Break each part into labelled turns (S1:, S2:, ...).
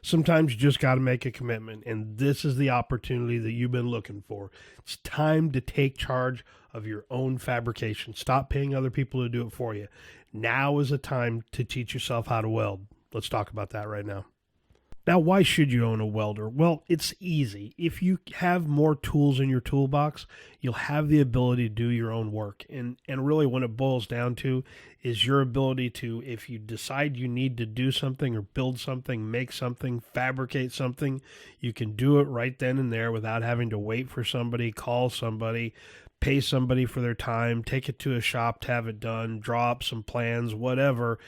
S1: Sometimes you just got to make a commitment, and this is the opportunity that you've been looking for. It's time to take charge of your own fabrication. Stop paying other people to do it for you. Now is a time to teach yourself how to weld. Let's talk about that right now. Now, why should you own a welder? Well, it's easy. If you have more tools in your toolbox, you'll have the ability to do your own work. And really what it boils down to is your ability to, if you decide you need to do something or build something, make something, fabricate something, you can do it right then and there without having to wait for somebody, call somebody, pay somebody for their time, take it to a shop to have it done, draw up some plans, whatever.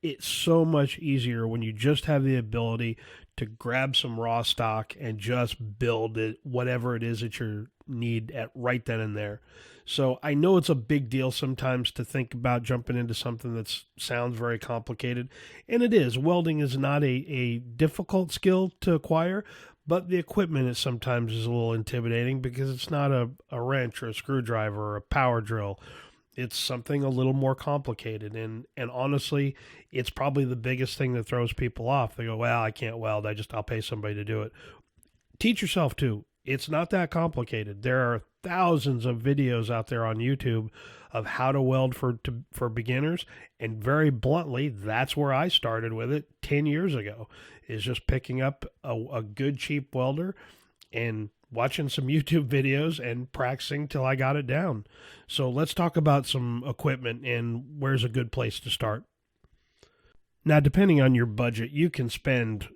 S1: It's so much easier when you just have the ability to grab some raw stock and just build it, whatever it is that you need at right then and there. So I know it's a big deal sometimes to think about jumping into something that sounds very complicated, and it is. Welding is not a difficult skill to acquire, but the equipment is sometimes is a little intimidating because it's not a wrench or a screwdriver or a power drill. It's something a little more complicated, and honestly, it's probably the biggest thing that throws people off. They go, well, I can't weld. I'll pay somebody to do it. Teach yourself to. It's not that complicated. There are thousands of videos out there on YouTube of how to weld for beginners, and very bluntly, that's where I started with it 10 years ago, is just picking up a good cheap welder and watching some YouTube videos and practicing till I got it down. So let's talk about some equipment and where's a good place to start. Now, depending on your budget, you can spend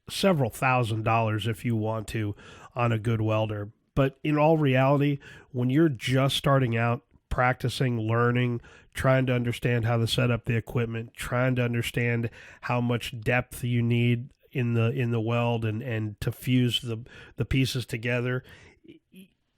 S1: several $1,000s if you want to on a good welder. But in all reality, when you're just starting out, practicing, learning, trying to understand how to set up the equipment, trying to understand how much depth you need in the weld and to fuse the pieces together,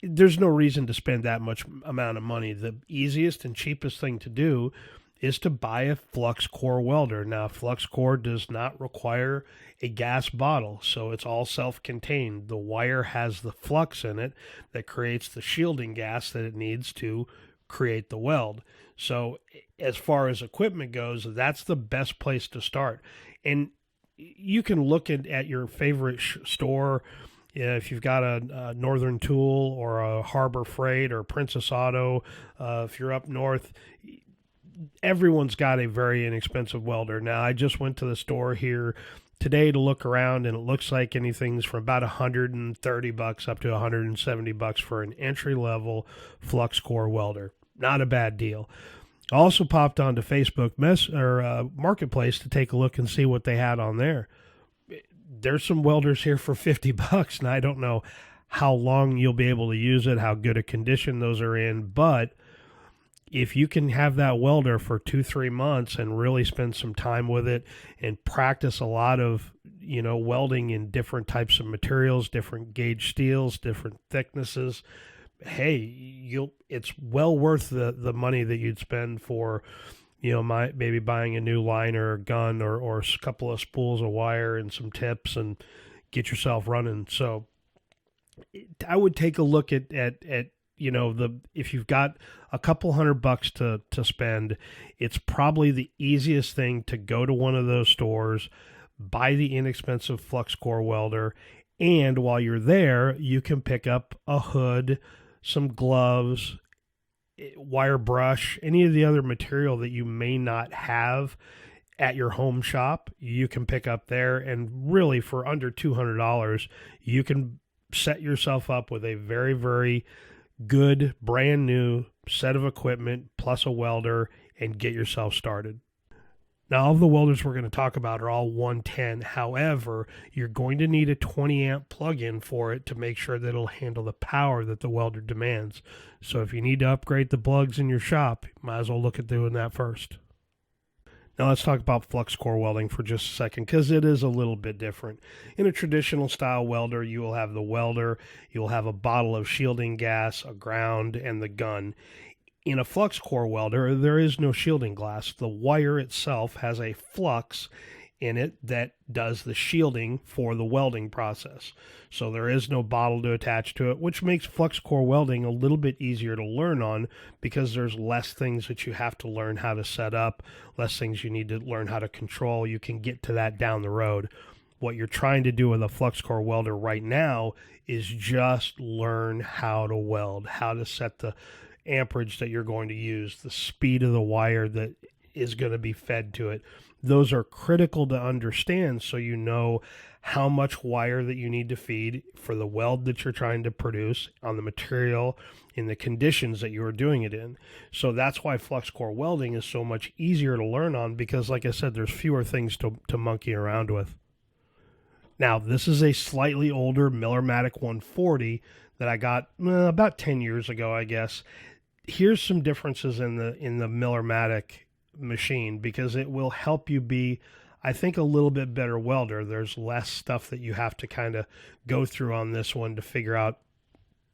S1: there's no reason to spend that much amount of money. The easiest and cheapest thing to do is to buy a flux core welder. Now, flux core does not require a gas bottle, so it's all self-contained. The wire has the flux in it that creates the shielding gas that it needs to create the weld. So as far as equipment goes, that's the best place to start. And you can look at your favorite store. If you've got a Northern Tool or a Harbor Freight or Princess Auto, if you're up north, everyone's got a very inexpensive welder. Now, I just went to the store here today to look around, and it looks like anything's from about $130 up to $170 for an entry-level flux core welder. Not a bad deal. I also popped onto Facebook Marketplace to take a look and see what they had on there. There's some welders here for $50, and I don't know how long you'll be able to use it, how good a condition those are in, but if you can have that welder for 2-3 months and really spend some time with it and practice a lot of, welding in different types of materials, different gauge steels, different thicknesses, hey, it's well worth the money that you'd spend for, maybe buying a new liner or gun or a couple of spools of wire and some tips and get yourself running. So I would take a look at if you've got a couple $100 to spend, it's probably the easiest thing to go to one of those stores, buy the inexpensive flux core welder, and while you're there, you can pick up a hood, some gloves, wire brush, any of the other material that you may not have at your home shop, you can pick up there, and really for under $200, you can set yourself up with a very, very good, brand new set of equipment plus a welder and get yourself started. Now, all of the welders we're going to talk about are all 110. However, you're going to need a 20 amp plug-in for it to make sure that it'll handle the power that the welder demands. So if you need to upgrade the plugs in your shop, you might as well look at doing that first. Now let's talk about flux core welding for just a second, because it is a little bit different. In a traditional style welder, you will have the welder, you'll have a bottle of shielding gas, a ground, and the gun. In a flux core welder, there is no shielding glass. The wire itself has a flux in it that does the shielding for the welding process. So there is no bottle to attach to it, which makes flux core welding a little bit easier to learn on because there's less things that you have to learn how to set up, less things you need to learn how to control. You can get to that down the road. What you're trying to do with a flux core welder right now is just learn how to weld, how to set the amperage that you're going to use, the speed of the wire that is going to be fed to it. Those are critical to understand so you know how much wire that you need to feed for the weld that you're trying to produce on the material in the conditions that you are doing it in. So that's why flux core welding is so much easier to learn on, because like I said, there's fewer things to monkey around with. Now, this is a slightly older Miller-Matic 140 that I got about 10 years ago, I guess. Here's some differences in the Miller-Matic machine, because it will help you be, I think, a little bit better welder. There's less stuff that you have to kind of go through on this one to figure out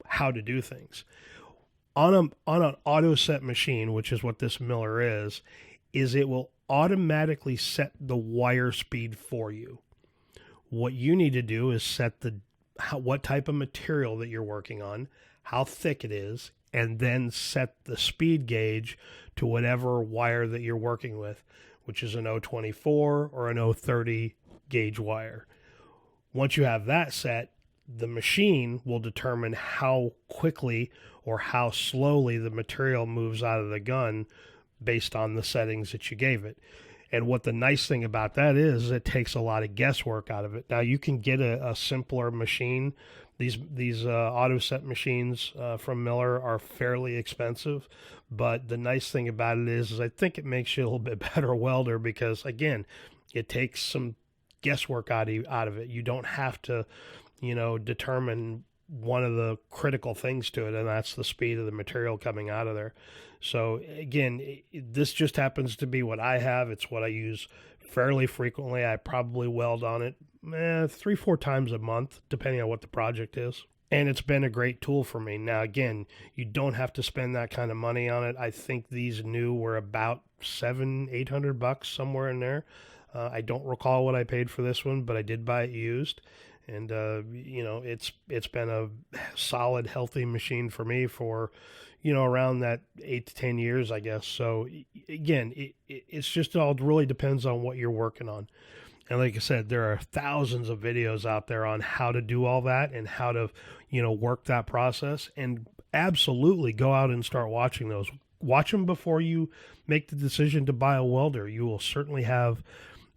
S1: how to do things. On an auto set machine, which is what this Miller is it will automatically set the wire speed for you. What you need to do is set what type of material that you're working on, how thick it is, and then set the speed gauge to whatever wire that you're working with, which is an 024 or an 030 gauge wire. Once you have that set, the machine will determine how quickly or how slowly the material moves out of the gun based on the settings that you gave it. And what the nice thing about that is it takes a lot of guesswork out of it. Now, you can get a simpler machine. These auto set machines from Miller are fairly expensive, but the nice thing about it is I think it makes you a little bit better welder, because again, it takes some guesswork out of it. You don't have to, determine one of the critical things to it, and that's the speed of the material coming out of there. So again, this just happens to be what I have. It's what I use fairly frequently. I probably weld on it 3-4 times a month, depending on what the project is. And it's been a great tool for me. Now, again, you don't have to spend that kind of money on it. I think these new were about $700-800, somewhere in there. I don't recall what I paid for this one, but I did buy it used. And, it's been a solid, healthy machine for me for, around that 8 to 10 years, I guess. So again, it's just all really depends on what you're working on. And like I said, there are thousands of videos out there on how to do all that and how to, work that process. And absolutely go out and start watching those. Watch them before you make the decision to buy a welder. You will certainly have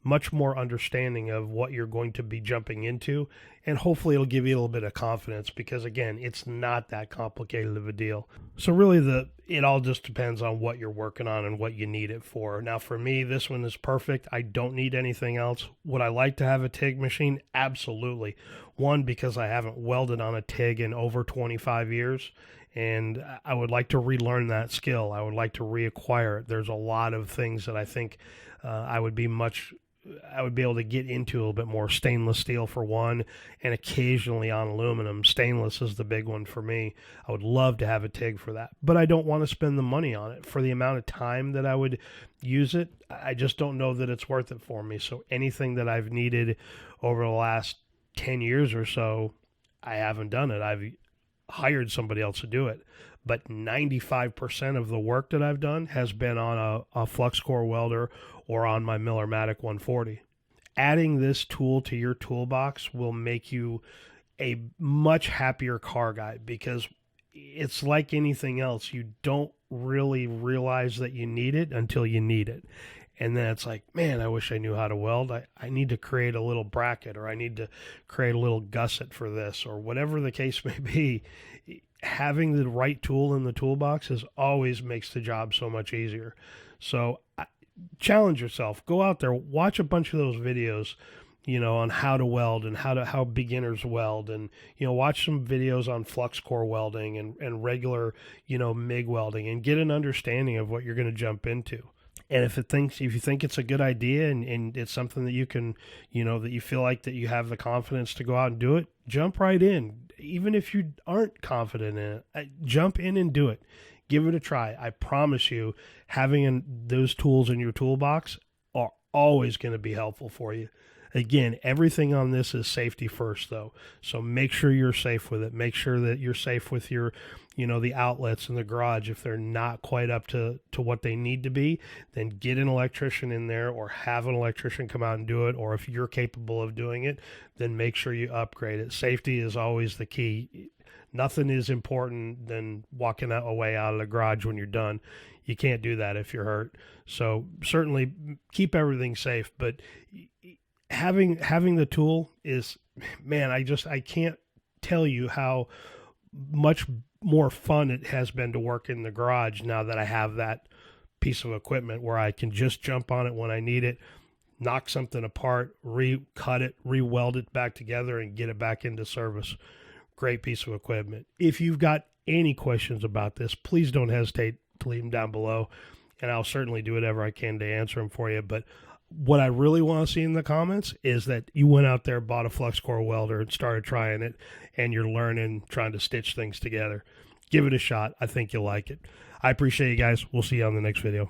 S1: much more understanding of what you're going to be jumping into, and hopefully it'll give you a little bit of confidence, because again, it's not that complicated of a deal. So really it all just depends on what you're working on and what you need it for. Now for me, this one is perfect. I don't need anything else. Would I like to have a TIG machine? Absolutely. One, because I haven't welded on a TIG in over 25 years, and I would like to relearn that skill. I would like to reacquire it. There's a lot of things that I think I would be able to get into a little bit more. Stainless steel for one, and occasionally on aluminum. Stainless is the big one for me. I would love to have a TIG for that, but I don't want to spend the money on it. For the amount of time that I would use it, I just don't know that it's worth it for me. So anything that I've needed over the last 10 years or so, I haven't done it. I've hired somebody else to do it. But 95% of the work that I've done has been on a flux core welder or on my Miller-Matic 140. Adding this tool to your toolbox will make you a much happier car guy, because it's like anything else. You don't really realize that you need it until you need it. And then it's like, man, I wish I knew how to weld. I need to create a little bracket, or I need to create a little gusset for this, or whatever the case may be. Having the right tool in the toolbox always makes the job so much easier. So challenge yourself. Go out there, watch a bunch of those videos, on how to weld and how beginners weld, and watch some videos on flux core welding and regular MIG welding, and get an understanding of what you're going to jump into. And if you think it's a good idea and it's something that you can, that you feel like that you have the confidence to go out and do it, jump right in. Even if you aren't confident in it, jump in and do it. Give it a try. I promise you, having those tools in your toolbox are always going to be helpful for you. Again, everything on this is safety first, though. So make sure you're safe with it. Make sure that you're safe with your, the outlets in the garage. If they're not quite up to what they need to be, then get an electrician in there or have an electrician come out and do it. Or if you're capable of doing it, then make sure you upgrade it. Safety is always the key. Nothing is important than walking away out of the garage when you're done. You can't do that if you're hurt. So certainly keep everything safe, but having the tool is, man, I can't tell you how much more fun it has been to work in the garage now that I have that piece of equipment where I can just jump on it when I need it, knock something apart, recut it, re-weld it back together, and get it back into service. Great piece of equipment. If you've got any questions about this, please don't hesitate to leave them down below, and I'll certainly do whatever I can to answer them for you. But what I really want to see in the comments is that you went out there, bought a flux core welder, and started trying it, and you're learning, trying to stitch things together. Give it a shot. I think you'll like it. I appreciate you guys. We'll see you on the next video.